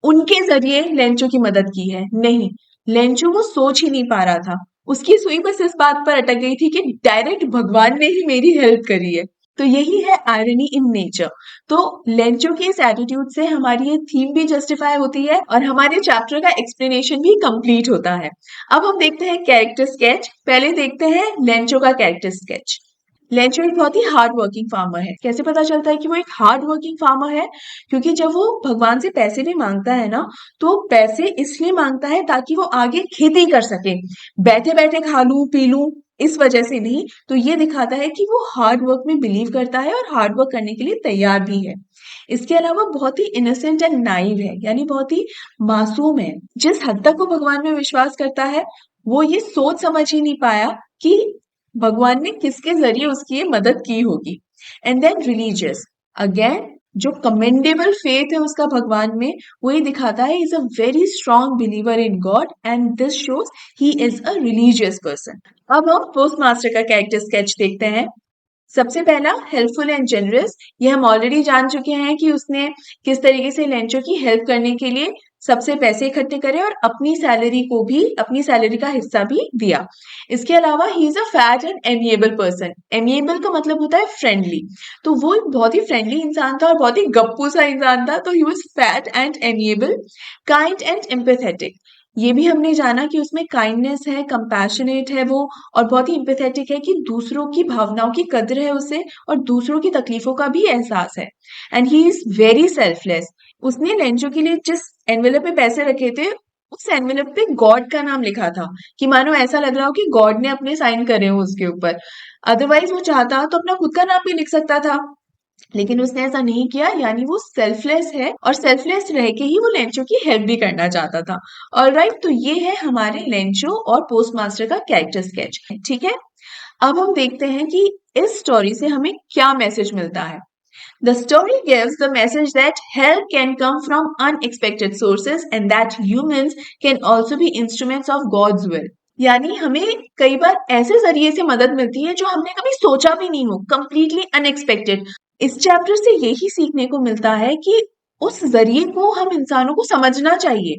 A: उनके जरिए लेंचो की मदद की है। नहीं, लेंचो वो सोच ही नहीं पा रहा था। उसकी सुई बस इस बात पर अटक गई थी कि डायरेक्ट भगवान ने ही मेरी हेल्प करी है। तो यही है आयरनी इन नेचर। तो लेंचो के इस एटीट्यूड से हमारी ये थीम भी जस्टिफाई होती है और हमारे चैप्टर का एक्सप्लेनेशन भी कंप्लीट होता है। अब हम देखते हैं कैरेक्टर स्केच। पहले देखते हैं लेंचो का कैरेक्टर स्केच। लेंचो एक बहुत ही हार्ड वर्किंग फार्मर है। कैसे पता चलता है कि वो एक हार्ड वर्किंग फार्मर है? क्योंकि जब वो भगवान से पैसे भी मांगता है ना, तो पैसे इसलिए मांगता है ताकि वो आगे खेती कर सके। बैठे बैठे खा लूं पी लूं इस वजह से नहीं। तो ये दिखाता है कि वो हार्ड वर्क में बिलीव करता है और हार्ड वर्क करने के लिए तैयार भी है। इसके अलावा बहुत ही इनोसेंट एंड नाइव है, यानी बहुत ही मासूम है। जिस हद तक वो भगवान में विश्वास करता है, वो ये सोच समझ ही नहीं पाया कि भगवान ने किसके जरिए उसकी ये मदद की होगी। एंड देन रिलीजियस, अगेन जो कमेंडेबल फेथ है उसका भगवान में, वो ये दिखाता है is a very strong believer in God and this shows he is a religious person. अब हम पोस्ट मास्टर का कैरेक्टर स्केच देखते हैं। सबसे पहला हेल्पफुल एंड जेनरस, ये हम ऑलरेडी जान चुके हैं कि उसने किस तरीके से लेंचो की हेल्प करने के लिए सबसे पैसे इकट्ठे करे और अपनी सैलरी को भी, अपनी सैलरी का हिस्सा भी दिया। इसके अलावा he is a fat and amiable person. Amiable का मतलब होता है फ्रेंडली, तो वो एक बहुत ही फ्रेंडली इंसान था और बहुत ही गप्पू सा इंसान था। तो he was fat and amiable, kind and empathetic. ये भी हमने जाना कि उसमें काइंडनेस है, कंपैशनेट है वो, और बहुत ही एम्पैथेटिक है कि दूसरों की भावनाओं की कद्र है उसे और दूसरों की तकलीफों का भी एहसास है। And he is very selfless. उसने लेंचो के लिए जिस एनवेलप में पैसे रखे थे, उस एनवेलप पे गॉड का नाम लिखा था, कि मानो ऐसा लग रहा हो कि गॉड ने अपने साइन करे हो उसके ऊपर। अदरवाइज वो चाहता तो अपना खुद का नाम भी लिख सकता था, लेकिन उसने ऐसा नहीं किया। यानी वो सेल्फलेस है और सेल्फलेस रह के ही वो लेंचो की हेल्प भी करना चाहता था। ऑलराइट, तो ये है हमारे लेंचो और पोस्ट मास्टर का कैरेक्टर स्केच। ठीक है, अब हम देखते हैं कि इस स्टोरी से हमें क्या मैसेज मिलता है। The story gives the message that help can come from unexpected sources and that humans can also be instruments of God's will. यानी हमें कई बार ऐसे जरिए से मदद मिलती है जो हमने कभी सोचा भी नहीं हो, completely unexpected। इस चैप्टर से यही सीखने को मिलता है कि उस जरिए को हम इंसानों को समझना चाहिए।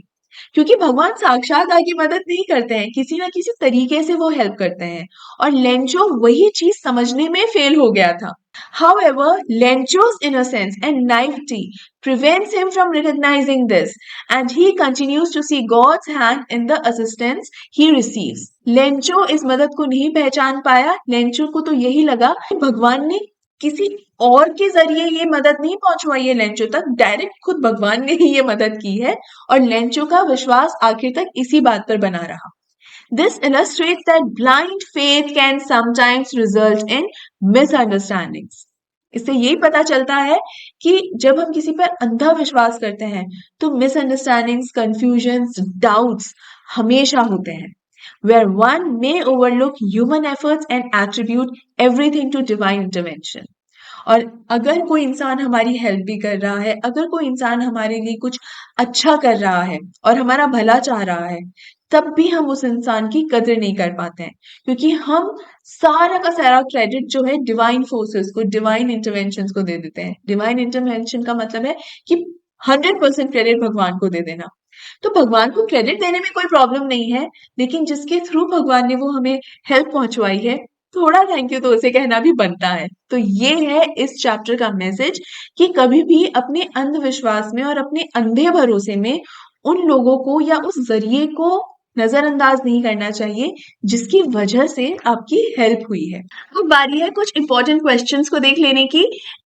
A: क्योंकि भगवान साक्षात आके मदद नहीं करते हैं, किसी ना किसी तरीके से वो हेल्प करते हैं, और लेंचो वही चीज समझने में फेल हो गया था। However, Lencho's innocence and naivety prevents him from recognizing this, and he continues to see God's hand in the assistance he receives. Lencho इस मदद को नहीं पहचान पाया। लेंचो को तो यही लगा कि भगवान ने किसी और के जरिए ये मदद नहीं पहुंचवाई है लेंचो तक, डायरेक्ट खुद भगवान ने ही ये मदद की है, और लेंचो का विश्वास आखिर तक इसी बात पर बना रहा। This illustrates that blind faith can sometimes result in misunderstandings. इससे यही पता चलता है कि जब हम किसी पर अंधा विश्वास करते हैं तो मिसअंडरस्टैंडिंग्स, कंफ्यूजन्स, डाउट्स हमेशा होते हैं, where one may overlook human efforts and attribute everything to divine intervention. और अगर कोई इंसान हमारी हेल्प भी कर रहा है, अगर कोई इंसान हमारे लिए कुछ अच्छा कर रहा है और हमारा भला चाह रहा है, तब भी हम उस इंसान की कदर नहीं कर पाते हैं, क्योंकि हम सारा का सारा क्रेडिट जो है डिवाइन फोर्सेस को, डिवाइन इंटरवेंशन को दे देते हैं। डिवाइन इंटरवेंशन का मतलब है कि 100% क्रेडिट भगवान को दे देना। तो भगवान को क्रेडिट देने में कोई प्रॉब्लम नहीं है, लेकिन जिसके थ्रू भगवान ने वो हमें हेल्प पहुंचवाई है, थोड़ा थैंक यू तो उसे कहना भी बनता है। तो ये है इस चैप्टर का मैसेज कि कभी भी अपने अंधविश्वास में और अपने अंधे भरोसे में उन लोगों को या उस जरिए को नजरअंदाज नहीं करना चाहिए जिसकी वजह से आपकी हेल्प हुई है। अब बारी है कुछ इंपॉर्टेंट क्वेश्चंस को देख लेने की।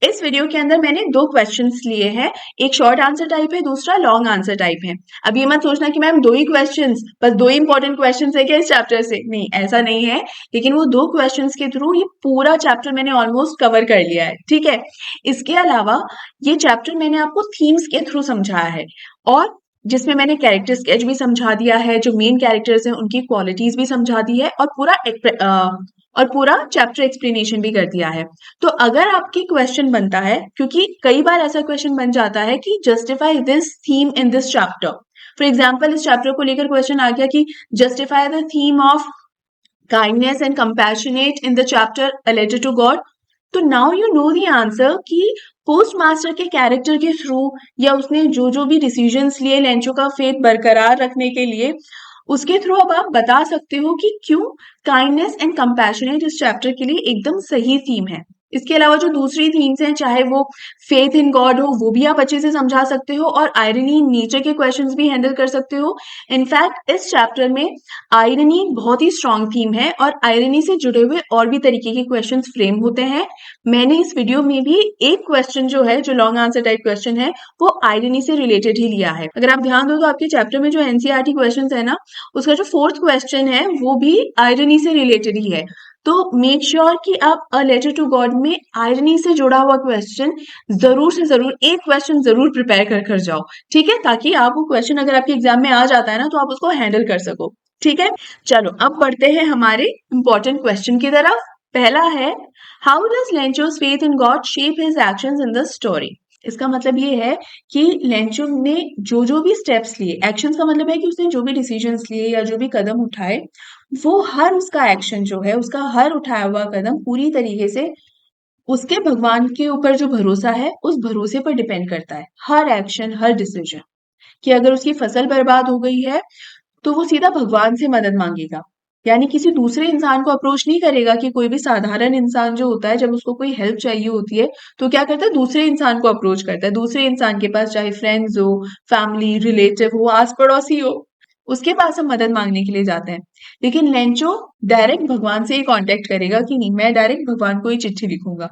A: इस वीडियो के अंदर मैंने 2 क्वेश्चंस लिए हैं, एक शॉर्ट आंसर टाइप है, दूसरा लॉन्ग आंसर टाइप है। अब ये मत सोचना कि मैम 2 ही क्वेश्चंस, बस 2 ही इंपॉर्टेंट क्वेश्चंस है क्या इस चैप्टर से? नहीं, ऐसा नहीं है, लेकिन वो 2 क्वेश्चंस के थ्रू ये पूरा चैप्टर मैंने ऑलमोस्ट कवर कर लिया है, ठीक है। इसके अलावा ये चैप्टर मैंने आपको थीम्स के थ्रू समझाया है, और जिसमें मैंने कैरेक्टर स्केच भी समझा दिया है, जो मेन कैरेक्टर्स हैं उनकी क्वालिटीज भी समझा दी है, और पूरा चैप्टर एक्सप्लेनेशन भी कर दिया है। तो अगर आपकी क्वेश्चन बनता है, क्योंकि कई बार ऐसा क्वेश्चन बन जाता है कि justify this theme in this chapter. For example, इस चैप्टर को लेकर क्वेश्चन आ गया कि justify the theme of kindness and compassionate in the chapter a letter to God. तो now you know the answer कि पोस्ट मास्टर के character के थ्रू या उसने जो जो भी डिसीजंस लिए लेंचो का फेथ बरकरार रखने के लिए, उसके थ्रू अब आप बता सकते हो कि क्यों काइंडनेस एंड कंपैशनेट इस चैप्टर के लिए एकदम सही थीम है। इसके अलावा जो दूसरी थीम्स हैं, चाहे वो फेथ इन गॉड हो, वो भी आप अच्छे से समझा सकते हो, और आयरनी नेचर के क्वेश्चंस भी हैंडल कर सकते हो। इनफैक्ट इस चैप्टर में आयरनी बहुत ही स्ट्रॉन्ग थीम है, और आयरनी से जुड़े हुए और भी तरीके के क्वेश्चंस फ्रेम होते हैं। मैंने इस वीडियो में भी एक क्वेश्चन जो है, जो लॉन्ग आंसर टाइप क्वेश्चन है, वो आयरनी से रिलेटेड ही लिया है। अगर आप ध्यान दो तो आपके चैप्टर में जो एनसीईआरटी क्वेश्चंस है ना, उसका जो 4th क्वेश्चन है वो भी आयरनी से रिलेटेड ही है। तो मेक श्योर कि आप अ लेटर टू गॉड में आयरनी से जुड़ा हुआ क्वेश्चन जरूर से जरूर, एक क्वेश्चन जरूर प्रिपेयर कर जाओ, ठीक है, ताकि आप वो क्वेश्चन अगर आपके एग्जाम में आ जाता है ना, तो आप उसको हैंडल कर सको, ठीक है। चलो अब बढ़ते हैं हमारे इंपॉर्टेंट क्वेश्चन की तरफ। पहला है, how does Lencho's faith in God shape his actions in the story. इसका मतलब ये है कि लेंचो ने जो जो भी स्टेप्स लिए, एक्शंस का मतलब है कि उसने जो भी डिसीजंस लिए या जो भी कदम उठाए, वो हर उसका एक्शन जो है, उसका हर उठाया हुआ कदम पूरी तरीके से उसके भगवान के ऊपर जो भरोसा है, उस भरोसे पर डिपेंड करता है। हर एक्शन, हर डिसीजन, कि अगर उसकी फसल बर्बाद हो गई है तो वो सीधा भगवान से मदद मांगेगा, यानी किसी दूसरे इंसान को अप्रोच नहीं करेगा। कि कोई भी साधारण इंसान जो होता है, जब उसको कोई हेल्प चाहिए होती है तो क्या करता है, दूसरे इंसान को अप्रोच करता है। दूसरे इंसान के पास, चाहे फ्रेंड्स हो, फैमिली, रिलेटिव हो, आस पड़ोसी हो, उसके पास हम मदद मांगने के लिए जाते हैं। लेकिन लेंचो डायरेक्ट भगवान से ही कांटेक्ट करेगा कि नहीं, मैं डायरेक्ट भगवान को ही चिट्ठी लिखूंगा।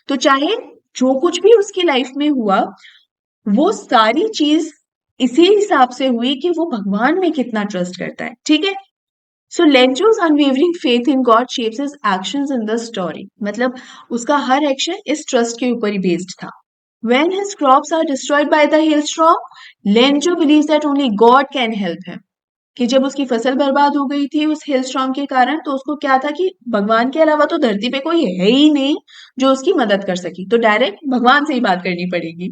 A: तो चाहे जो कुछ भी उसकी लाइफ में हुआ, वो सारी चीज इसी हिसाब से हुई कि वो भगवान में कितना ट्रस्ट करता है, ठीक है। So Lencho's unwavering faith in God shapes his actions in the story. मतलब उसका हर एक्शन इस ट्रस्ट के ऊपर ही बेस्ड था। When his crops are destroyed by the hailstorm, Lencho believes that only God can help him. कि जब उसकी फसल बर्बाद हो गई थी उस हेलस्टॉर्म के कारण, तो उसको क्या था कि भगवान के अलावा तो धरती पे कोई है ही नहीं जो उसकी मदद कर सकी, तो डायरेक्ट भगवान से ही बात करनी पड़ेगी।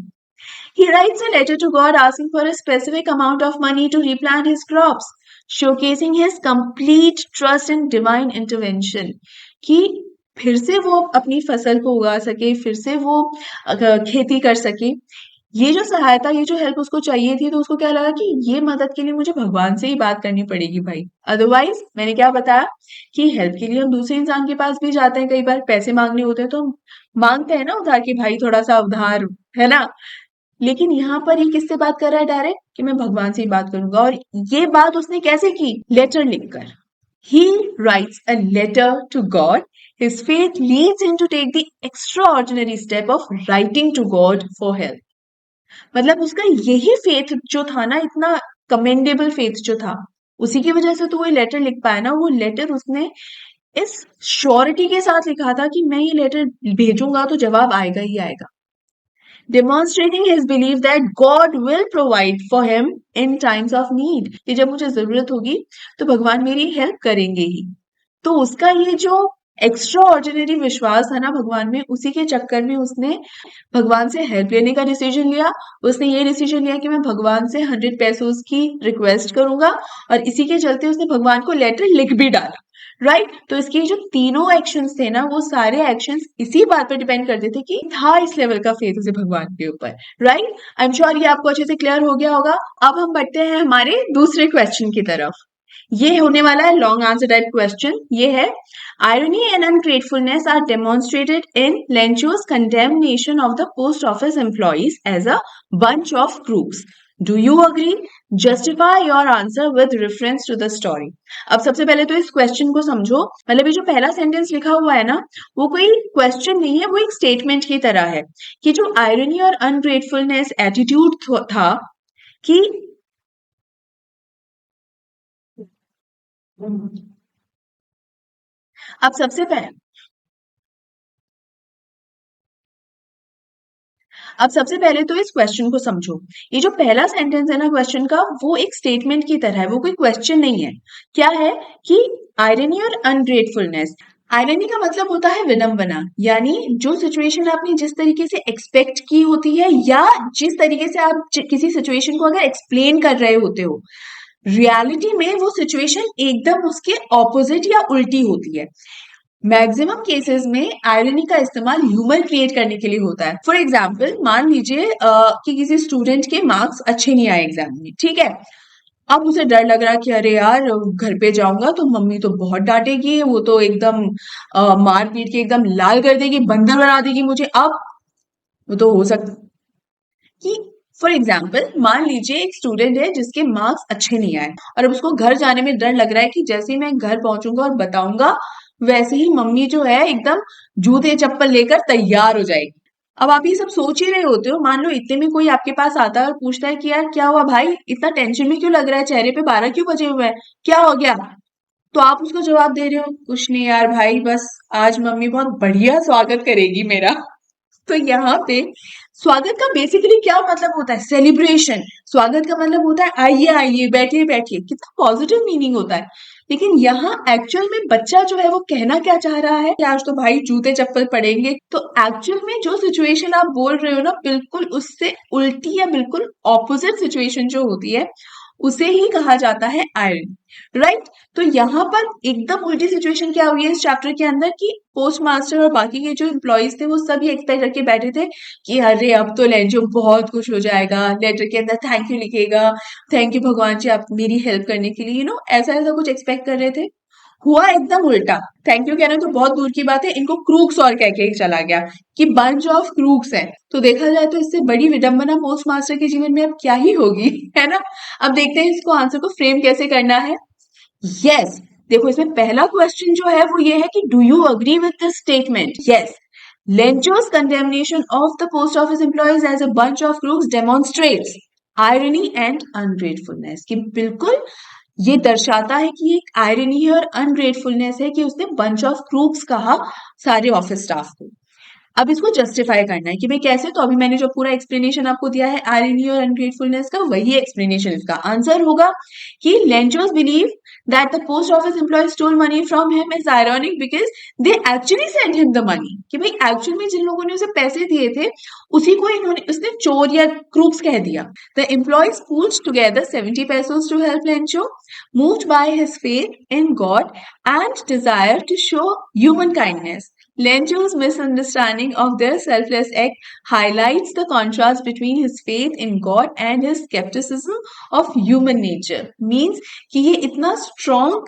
A: He writes a letter to God asking for a specific amount of money to replant his crops, showcasing his complete trust in divine intervention. कि फिर से वो अपनी फसल को उगा सके, फिर से वो खेती कर सके, ये जो सहायता, ये जो हेल्प उसको चाहिए थी, तो उसको क्या लगा कि ये मदद के लिए मुझे भगवान से ही बात करनी पड़ेगी भाई। अदरवाइज मैंने क्या बताया कि हेल्प के लिए हम दूसरे इंसान के पास भी जाते हैं, कई बार पैसे मांगने होते हैं तो हम मांगते हैं ना उधार कि भाई थोड़ा सा उधार, है ना। लेकिन यहाँ पर ये किससे बात कर रहा है डायरेक्ट कि मैं भगवान से ही बात करूंगा। और ये बात उसने कैसे की, लेटर लिखकर। He writes a letter to God. His faith leads him to take the extraordinary step of writing to God for help. मतलब उसका यही फेथ जो था ना, इतना कमेंडेबल फेथ जो था, उसी की वजह से तो वो लेटर लिख पाया ना। वो लेटर उसने इस श्योरिटी के साथ लिखा था कि मैं ये लेटर भेजूंगा तो जवाब आएगा ही आएगा, demonstrating his belief that God will provide for him in times of need, कि जब मुझे जरूरत होगी तो भगवान मेरी हेल्प करेंगे ही। तो उसका ये जो एक्स्ट्रा ऑर्डिनरी विश्वास था ना भगवान में, उसी के चक्कर में उसने भगवान से हेल्प लेने का डिसीजन लिया। उसने ये डिसीजन लिया कि मैं भगवान से 100 पेसोस की रिक्वेस्ट करूंगा, और इसी के चलते उसने भगवान को लेटर लिख भी डाला। राइट, तो इसके जो तीनों एक्शंस थे ना, वो सारे एक्शंस इसी बात पर डिपेंड करते थे कि था इस लेवल का फेथ उसे भगवान के ऊपर। राइट, आई एम श्योर ये आपको अच्छे से क्लियर हो गया होगा। अब हम बढ़ते हैं हमारे दूसरे क्वेश्चन की तरफ। ये होने वाला है लॉन्ग आंसर टाइप क्वेश्चन। ये है, irony and ungratefulness are demonstrated in Lencho's condemnation of the post office employees as a bunch of crooks. Do you agree? Justify your answer with reference to the story. अब सबसे पहले तो इस question को समझो। मतलब ये जो पहला सेंटेंस लिखा हुआ है ना, वो कोई क्वेश्चन नहीं है, वो एक स्टेटमेंट की तरह है कि जो आयरनी और अनग्रेटफुलनेस एटीट्यूड था कि अब सबसे पहले अब सबसे पहले तो इस क्वेश्चन को समझो। ये जो पहला सेंटेंस है ना क्वेश्चन का, वो एक स्टेटमेंट की तरह है, वो कोई क्वेश्चन नहीं है। क्या है कि आयरनी और अनग्रेटफुलनेस, आयरनी का मतलब होता है विडंबना, यानी जो सिचुएशन आपने जिस तरीके से एक्सपेक्ट की होती है, या जिस तरीके से आप किसी सिचुएशन को अगर एक्सप्लेन कर रहे होते हो, रियलिटी में वो सिचुएशन एकदम उसके ऑपोजिट या उल्टी होती है। मैक्सिमम केसेस में आयरनी का इस्तेमाल ह्यूमर क्रिएट करने के लिए होता है। फॉर एग्जाम्पल, मान लीजिए कि किसी स्टूडेंट के मार्क्स अच्छे नहीं आए एग्जाम में, ठीक है। अब उसे डर लग रहा है कि अरे यार घर पे जाऊंगा तो मम्मी तो बहुत डांटेगी, वो तो एकदम मार पीट के एकदम लाल कर देगी, बंदर बना देगी मुझे। अब वो तो हो सकता कि, फॉर एग्जाम्पल, मान लीजिए एक स्टूडेंट है जिसके मार्क्स अच्छे नहीं आए, और अब उसको घर जाने में डर लग रहा है कि जैसे ही मैं घर पहुंचूंगा और बताऊंगा, वैसे ही मम्मी जो है एकदम जूते चप्पल लेकर तैयार हो जाएगी। अब आप ये सब सोच ही रहे होते हो। मान लो इतने में कोई आपके पास आता है और पूछता है कि यार क्या हुआ भाई, इतना टेंशन में क्यों लग रहा है, चेहरे पे 12 क्यों बजे हुए हैं, क्या हो गया। तो आप उसको जवाब दे रहे हो, कुछ नहीं यार भाई, बस आज मम्मी बहुत बढ़िया स्वागत करेगी मेरा। तो यहाँ पे स्वागत का बेसिकली क्या मतलब होता है, सेलिब्रेशन। स्वागत का मतलब होता है आइए आइए, बैठिए बैठिए, कितना पॉजिटिव मीनिंग होता है। लेकिन यहाँ एक्चुअल में बच्चा जो है वो कहना क्या चाह रहा है कि आज तो भाई जूते चप्पल पड़ेंगे। तो एक्चुअल में जो सिचुएशन आप बोल रहे हो ना, बिल्कुल उससे उल्टी या बिल्कुल ऑपोजिट सिचुएशन जो होती है, उसे ही कहा जाता है आयरन। राइट, तो यहाँ पर एकदम उल्टी सिचुएशन क्या हुई है इस चैप्टर के अंदर कि पोस्ट मास्टर और बाकी के जो एम्प्लॉयज थे वो सब ये एक्सपेक्ट करके बैठे थे कि अरे अब तो लेंचो बहुत खुश हो जाएगा, लेटर के अंदर थैंक यू लिखेगा, थैंक यू भगवान जी आप मेरी हेल्प करने के लिए, ऐसा ऐसा कुछ एक्सपेक्ट कर रहे थे। हुआ एकदम उल्टा। थैंक यू कहना तो बहुत दूर की बात है, इनको क्रूक्स और कह के चला गया कि बंच ऑफ क्रूक्स है। तो देखा जाए तो इससे बड़ी विडंबना पोस्ट मास्टर के जीवन में अब क्या ही होगी, है ना। अब देखते हैं इसको आंसर को फ्रेम कैसे करना है। यस, देखो इसमें पहला क्वेश्चन जो है वो ये है कि do you agree with this statement. Yes, Lencho's condemnation of the post office employees as a bunch of crooks demonstrates irony and ungratefulness, कि बिल्कुल ये दर्शाता है कि एक आयरनी है और अनग्रेटफुलनेस है कि उसने बंच ऑफ क्रूक्स कहा सारे ऑफिस स्टाफ को। अब इसको जस्टिफाई करना है कि भाई कैसे। तो अभी मैंने जो पूरा एक्सप्लेनेशन आपको दिया है आयरनी और अनग्रेटफुलनेस का, वही एक्सप्लेनेशन इसका आंसर होगा कि Lencho believe that the post office employ stole money from him is ironic because they actually send him the money, कि भाई एक्चुअल में जिन लोगों ने उसे पैसे दिए थे उसी को इन्होंने उसने चोर या क्रूक्स कह दिया। The employees pooled together 70 pesos to help Lencho, moved by his faith in God and desire to show human kindness. Lencho's misunderstanding of their selfless act highlights the contrast between his faith in God and his skepticism of human nature. Means कि ये इतना strong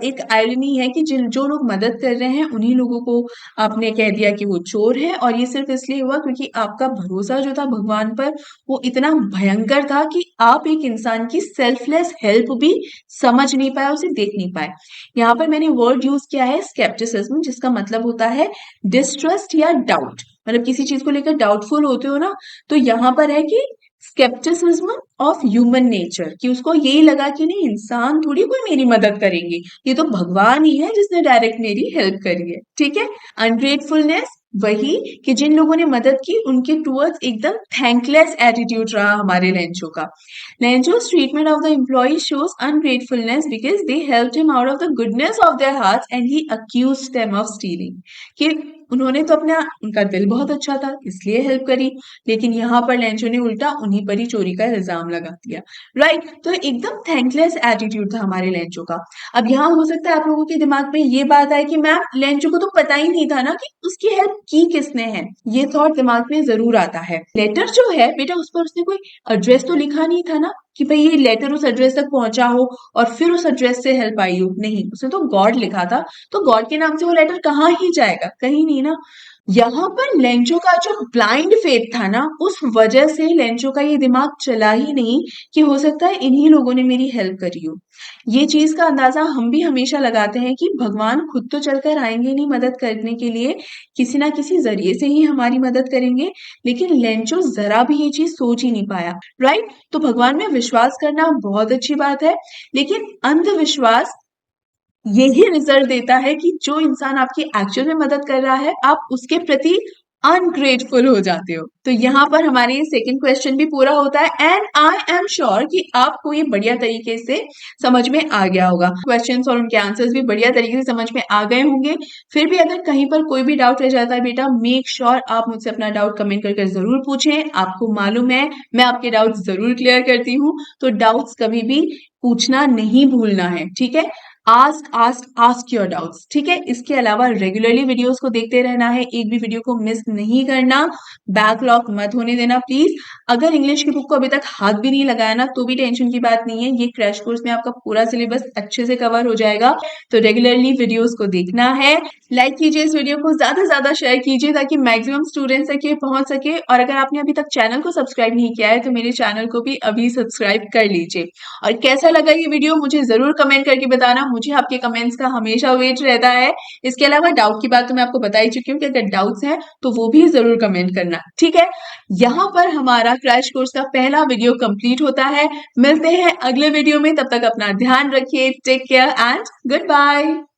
A: एक irony है कि जो लोग मदद कर रहे हैं उन्हीं लोगों को आपने कह दिया कि वो चोर है, और ये सिर्फ इसलिए हुआ क्योंकि आपका भरोसा जो था भगवान पर वो इतना भयंकर था कि आप एक इंसान की सेल्फलेस हेल्प भी समझ नहीं पाए, उसे देख नहीं पाए। यहाँ पर मैंने वर्ड यूज किया है स्केप्टिसिज्म, जिसका मतलब होता है डिस्ट्रस्ट या डाउट। मतलब किसी चीज को लेकर डाउटफुल होते हो ना, तो यहाँ पर है कि स्केप्टिसिज्म ऑफ ह्यूमन नेचर, कि उसको यही लगा कि नहीं, इंसान थोड़ी कोई मेरी मदद करेंगे, ये तो भगवान ही है जिसने डायरेक्ट मेरी हेल्प करी है। ठीक है। अनग्रेटफुलनेस, वही कि जिन लोगों ने मदद की उनके टूवर्ड्स एकदम थैंकलेस एटीट्यूड रहा हमारे लेंचो का। Lencho's treatment of the employee shows ungratefulness because they helped him out of the goodness of their hearts and he accused them of stealing. कि उन्होंने तो अपना उनका दिल बहुत अच्छा था इसलिए हेल्प करी, लेकिन यहाँ पर लेंचो ने उल्टा उन्हीं पर ही चोरी का इल्जाम लगा दिया। राइट, तो एकदम थैंकलेस एटीट्यूड था हमारे लेंचो का। अब यहाँ हो सकता है आप लोगों के दिमाग में ये बात आए कि मैम लेंचो को तो पता ही नहीं था ना कि उसकी हेल्प की किसने है। ये थॉट दिमाग में जरूर आता है। लेटर जो है बेटा, उस पर उसने कोई एड्रेस तो लिखा नहीं था ना कि भाई ये लेटर उस एड्रेस तक पहुंचा हो और फिर उस एड्रेस से हेल्प आई हो। नहीं, उसने तो गॉड लिखा था, तो गॉड के नाम से वो लेटर कहाँ ही जाएगा, कहीं नहीं ना। यहाँ पर लेंचो का जो ब्लाइंड फेथ था ना, उस वजह से लेंचो का ये दिमाग चला ही नहीं कि हो सकता है इन्हीं लोगों ने मेरी हेल्प करी हो। ये चीज का अंदाजा हम भी हमेशा लगाते हैं कि भगवान खुद तो चलकर आएंगे नहीं मदद करने के लिए, किसी ना किसी जरिए से ही हमारी मदद करेंगे, लेकिन लेंचो जरा भी ये चीज सोच ही नहीं पाया। राइट, तो भगवान में विश्वास करना बहुत अच्छी बात है, लेकिन अंधविश्वास यही रिजल्ट देता है कि जो इंसान आपकी एक्चुअल में मदद कर रहा है आप उसके प्रति अनग्रेटफुल हो जाते हो। तो यहाँ पर हमारे सेकंड क्वेश्चन भी पूरा होता है एंड आई एम श्योर कि आपको ये बढ़िया तरीके से समझ में आ गया होगा। क्वेश्चंस और उनके आंसर्स भी बढ़िया तरीके से समझ में आ गए होंगे। फिर भी अगर कहीं पर कोई भी डाउट रह जाता है बेटा, मेक श्योर आप मुझसे अपना डाउट कमेंट करके जरूर पूछें। आपको मालूम है मैं आपके डाउट जरूर क्लियर करती हूँ, तो डाउट्स कभी भी पूछना नहीं भूलना है। ठीक है, ask ask ask your doubts. ठीक है, इसके अलावा रेगुलरली वीडियोस को देखते रहना है, एक भी वीडियो को मिस नहीं करना, बैकलॉग मत होने देना प्लीज। अगर इंग्लिश की बुक को अभी तक हाथ भी नहीं लगाया ना तो भी टेंशन की बात नहीं है, ये क्रैश कोर्स में आपका पूरा सिलेबस अच्छे से कवर हो जाएगा। तो रेगुलरली वीडियोस को देखना है, लाइक कीजिए इस वीडियो को, ज्यादा से ज्यादा शेयर कीजिए ताकि मैक्सिमम स्टूडेंट्स तक ये पहुंच सके। और अगर आपने अभी तक चैनल को सब्सक्राइब नहीं किया है तो मेरे चैनल को भी अभी सब्सक्राइब कर लीजिए। और कैसा लगा ये वीडियो मुझे जरूर कमेंट करके बताना, मुझे आपके कमेंट्स का हमेशा वेट रहता है। इसके अलावा डाउट की बात तो मैं आपको बता ही चुकी हूँ कि अगर डाउट्स हैं तो वो भी जरूर कमेंट करना। ठीक है, यहाँ पर हमारा क्रैश कोर्स का पहला वीडियो कंप्लीट होता है। मिलते हैं अगले वीडियो में, तब तक अपना ध्यान रखिए। Take care and good bye.